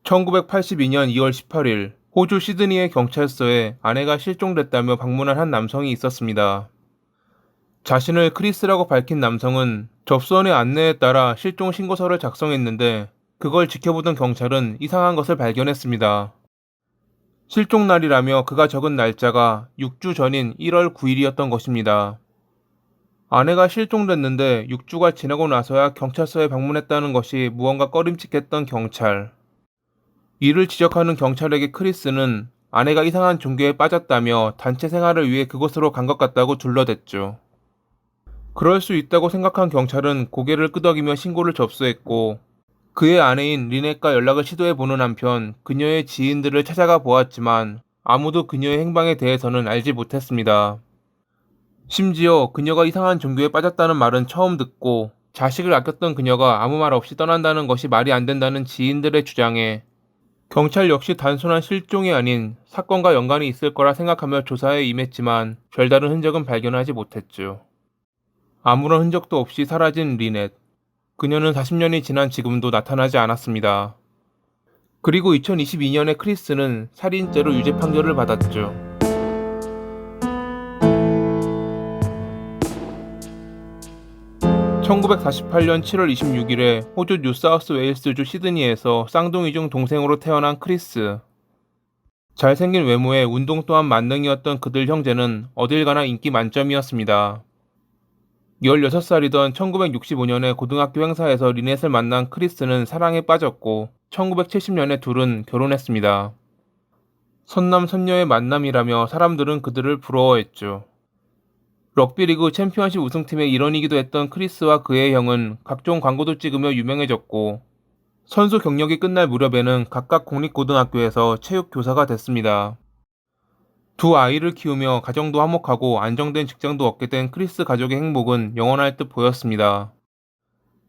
1982년 2월 18일 호주 시드니의 경찰서에 아내가 실종됐다며 방문한 한 남성이 있었습니다. 자신을 크리스라고 밝힌 남성은 접수원의 안내에 따라 실종 신고서를 작성했는데 그걸 지켜보던 경찰은 이상한 것을 발견했습니다. 실종 날이라며 그가 적은 날짜가 6주 전인 1월 9일이었던 것입니다. 아내가 실종됐는데 6주가 지나고 나서야 경찰서에 방문했다는 것이 무언가 꺼림칙했던 경찰. 이를 지적하는 경찰에게 크리스는 아내가 이상한 종교에 빠졌다며 단체 생활을 위해 그곳으로 간 것 같다고 둘러댔죠. 그럴 수 있다고 생각한 경찰은 고개를 끄덕이며 신고를 접수했고 그의 아내인 리넷과 연락을 시도해보는 한편 그녀의 지인들을 찾아가 보았지만 아무도 그녀의 행방에 대해서는 알지 못했습니다. 심지어 그녀가 이상한 종교에 빠졌다는 말은 처음 듣고 자식을 아꼈던 그녀가 아무 말 없이 떠난다는 것이 말이 안 된다는 지인들의 주장에 경찰 역시 단순한 실종이 아닌 사건과 연관이 있을 거라 생각하며 조사에 임했지만 별다른 흔적은 발견하지 못했죠. 아무런 흔적도 없이 사라진 리넷. 그녀는 40년이 지난 지금도 나타나지 않았습니다. 그리고 2022년에 크리스는 살인죄로 유죄 판결을 받았죠. 1948년 7월 26일에 호주 뉴사우스웨일스주 시드니에서 쌍둥이 중 동생으로 태어난 크리스. 잘생긴 외모에 운동 또한 만능이었던 그들 형제는 어딜 가나 인기 만점이었습니다. 16살이던 1965년에 고등학교 행사에서 리넷을 만난 크리스는 사랑에 빠졌고 1970년에 둘은 결혼했습니다. 선남선녀의 만남이라며 사람들은 그들을 부러워했죠. 럭비리그 챔피언십 우승팀의 일원이기도 했던 크리스와 그의 형은 각종 광고도 찍으며 유명해졌고 선수 경력이 끝날 무렵에는 각각 공립고등학교에서 체육교사가 됐습니다. 두 아이를 키우며 가정도 화목하고 안정된 직장도 얻게 된 크리스 가족의 행복은 영원할 듯 보였습니다.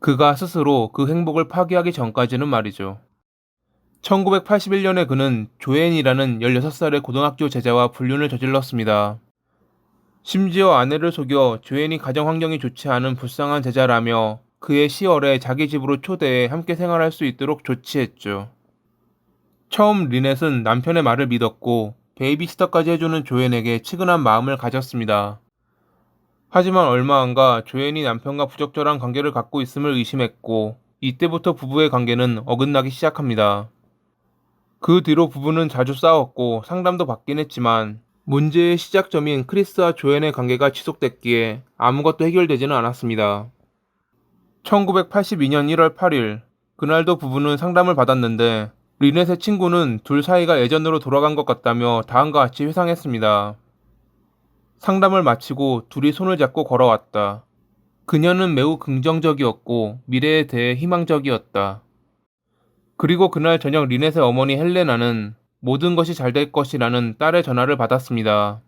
그가 스스로 그 행복을 파기하기 전까지는 말이죠. 1981년에 그는 조앤이라는 16살의 고등학교 제자와 불륜을 저질렀습니다. 심지어 아내를 속여 조앤이 가정 환경이 좋지 않은 불쌍한 제자라며 그의 10월에 자기 집으로 초대해 함께 생활할 수 있도록 조치했죠. 처음 리넷은 남편의 말을 믿었고 베이비시터까지 해주는 조앤에게 치근한 마음을 가졌습니다. 하지만 얼마 안가 조앤이 남편과 부적절한 관계를 갖고 있음을 의심했고 이때부터 부부의 관계는 어긋나기 시작합니다. 그 뒤로 부부는 자주 싸웠고 상담도 받긴 했지만 문제의 시작점인 크리스와 조앤의 관계가 지속됐기에 아무것도 해결되지는 않았습니다. 1982년 1월 8일, 그날도 부부는 상담을 받았는데 리넷의 친구는 둘 사이가 예전으로 돌아간 것 같다며 다음과 같이 회상했습니다. 상담을 마치고 둘이 손을 잡고 걸어왔다. 그녀는 매우 긍정적이었고 미래에 대해 희망적이었다. 그리고 그날 저녁 리넷의 어머니 헬레나는 모든 것이 잘 될 것이라는 딸의 전화를 받았습니다.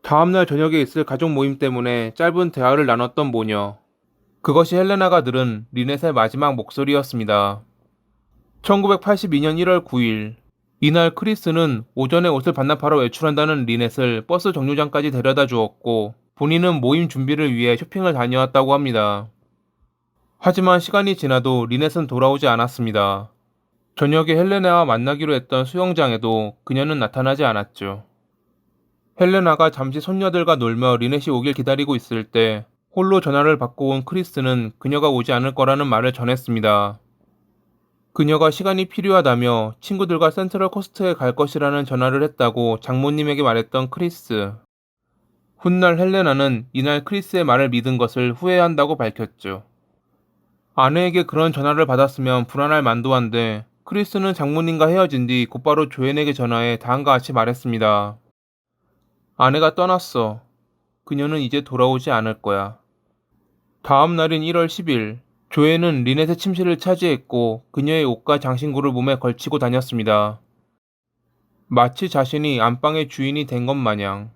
다음날 저녁에 있을 가족 모임 때문에 짧은 대화를 나눴던 모녀. 그것이 헬레나가 들은 리넷의 마지막 목소리였습니다. 1982년 1월 9일. 이날 크리스는 오전에 옷을 반납하러 외출한다는 리넷을 버스 정류장까지 데려다 주었고 본인은 모임 준비를 위해 쇼핑을 다녀왔다고 합니다. 하지만 시간이 지나도 리넷은 돌아오지 않았습니다. 저녁에 헬레나와 만나기로 했던 수영장에도 그녀는 나타나지 않았죠. 헬레나가 잠시 손녀들과 놀며 리넷이 오길 기다리고 있을 때 홀로 전화를 받고 온 크리스는 그녀가 오지 않을 거라는 말을 전했습니다. 그녀가 시간이 필요하다며 친구들과 센트럴 코스트에 갈 것이라는 전화를 했다고 장모님에게 말했던 크리스. 훗날 헬레나는 이날 크리스의 말을 믿은 것을 후회한다고 밝혔죠. 아내에게 그런 전화를 받았으면 불안할 만도 한데 크리스는 장모님과 헤어진 뒤 곧바로 조앤에게 전화해 다음과 같이 말했습니다. 아내가 떠났어. 그녀는 이제 돌아오지 않을 거야. 다음 날인 1월 10일, 조앤은 리넷의 침실을 차지했고 그녀의 옷과 장신구를 몸에 걸치고 다녔습니다. 마치 자신이 안방의 주인이 된 것 마냥.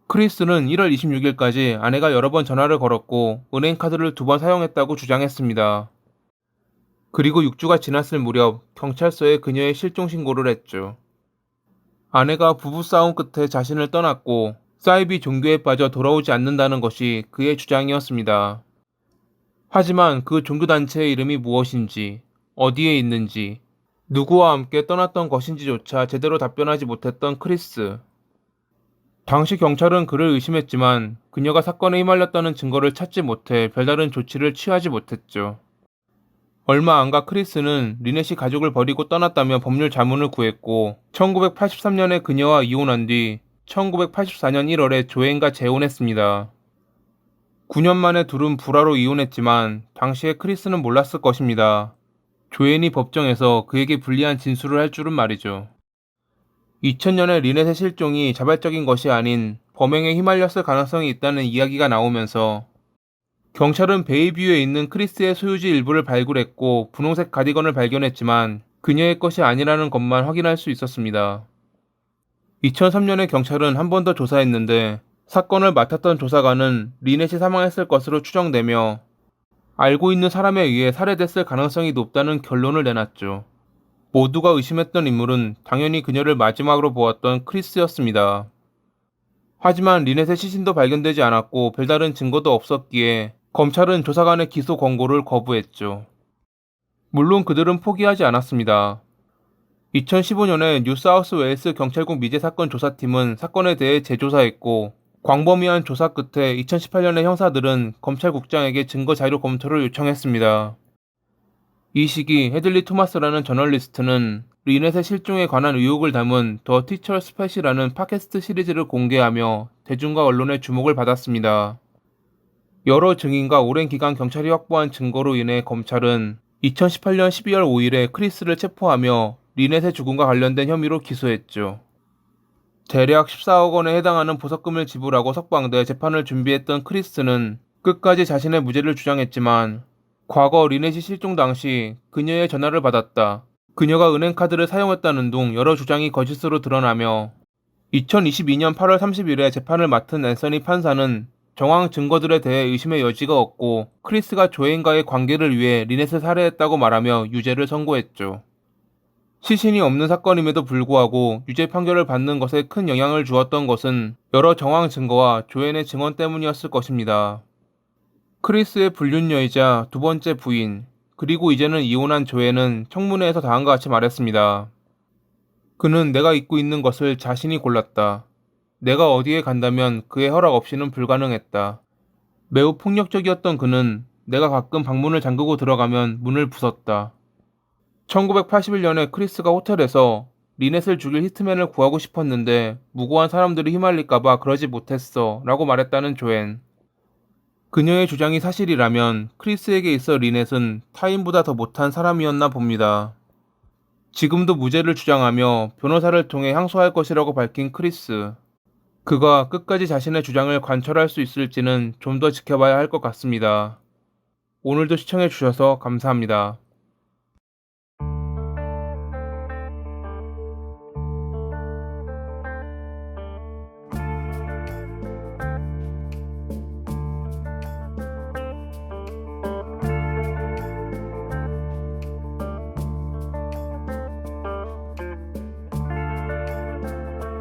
크리스는 1월 26일까지 아내가 여러 번 전화를 걸었고 은행카드를 2번 사용했다고 주장했습니다. 그리고 6주가 지났을 무렵 경찰서에 그녀의 실종 신고를 했죠. 아내가 부부싸움 끝에 자신을 떠났고 사이비 종교에 빠져 돌아오지 않는다는 것이 그의 주장이었습니다. 하지만 그 종교단체의 이름이 무엇인지, 어디에 있는지, 누구와 함께 떠났던 것인지조차 제대로 답변하지 못했던 크리스. 당시 경찰은 그를 의심했지만 그녀가 사건에 휘말렸다는 증거를 찾지 못해 별다른 조치를 취하지 못했죠. 얼마 안가 크리스는 리넷이 가족을 버리고 떠났다며 법률 자문을 구했고 1983년에 그녀와 이혼한 뒤 1984년 1월에 조앤과 재혼했습니다. 9년 만에 둘은 불화로 이혼했지만 당시에 크리스는 몰랐을 것입니다. 조앤이 법정에서 그에게 불리한 진술을 할 줄은 말이죠. 2000년에 리넷의 실종이 자발적인 것이 아닌 범행에 휘말렸을 가능성이 있다는 이야기가 나오면서 경찰은 베이뷰에 있는 크리스의 소유지 일부를 발굴했고 분홍색 가디건을 발견했지만 그녀의 것이 아니라는 것만 확인할 수 있었습니다. 2003년에 경찰은 한 번 더 조사했는데 사건을 맡았던 조사관은 리넷이 사망했을 것으로 추정되며 알고 있는 사람에 의해 살해됐을 가능성이 높다는 결론을 내놨죠. 모두가 의심했던 인물은 당연히 그녀를 마지막으로 보았던 크리스였습니다. 하지만 리넷의 시신도 발견되지 않았고 별다른 증거도 없었기에 검찰은 조사관의 기소 권고를 거부했죠. 물론 그들은 포기하지 않았습니다. 2015년에 뉴사우스웨일스 경찰국 미제 사건 조사팀은 사건에 대해 재조사했고 광범위한 조사 끝에 2018년에 형사들은 검찰국장에게 증거 자료 검토를 요청했습니다. 이 시기 헤들리 토마스라는 저널리스트는 리넷의 실종에 관한 의혹을 담은 더 티처 스펫이라는 팟캐스트 시리즈를 공개하며 대중과 언론의 주목을 받았습니다. 여러 증인과 오랜 기간 경찰이 확보한 증거로 인해 검찰은 2018년 12월 5일에 크리스를 체포하며 리넷의 죽음과 관련된 혐의로 기소했죠. 대략 14억 원에 해당하는 보석금을 지불하고 석방돼 재판을 준비했던 크리스는 끝까지 자신의 무죄를 주장했지만 과거 리넷이 실종 당시 그녀의 전화를 받았다, 그녀가 은행카드를 사용했다는 등 여러 주장이 거짓으로 드러나며 2022년 8월 30일에 재판을 맡은 앤서니 판사는 정황 증거들에 대해 의심의 여지가 없고 크리스가 조앤과의 관계를 위해 리넷을 살해했다고 말하며 유죄를 선고했죠. 시신이 없는 사건임에도 불구하고 유죄 판결을 받는 것에 큰 영향을 주었던 것은 여러 정황 증거와 조앤의 증언 때문이었을 것입니다. 크리스의 불륜녀이자 두 번째 부인, 그리고 이제는 이혼한 조앤은 청문회에서 다음과 같이 말했습니다. 그는 내가 입고 있는 것을 자신이 골랐다. 내가 어디에 간다면 그의 허락 없이는 불가능했다. 매우 폭력적이었던 그는 내가 가끔 방문을 잠그고 들어가면 문을 부쉈다. 1981년에 크리스가 호텔에서 리넷을 죽일 히트맨을 구하고 싶었는데 무고한 사람들이 휘말릴까봐 그러지 못했어 라고 말했다는 조앤. 그녀의 주장이 사실이라면 크리스에게 있어 리넷은 타인보다 더 못한 사람이었나 봅니다. 지금도 무죄를 주장하며 변호사를 통해 항소할 것이라고 밝힌 크리스. 그가 끝까지 자신의 주장을 관철할 수 있을지는 좀 더 지켜봐야 할 것 같습니다. 오늘도 시청해주셔서 감사합니다.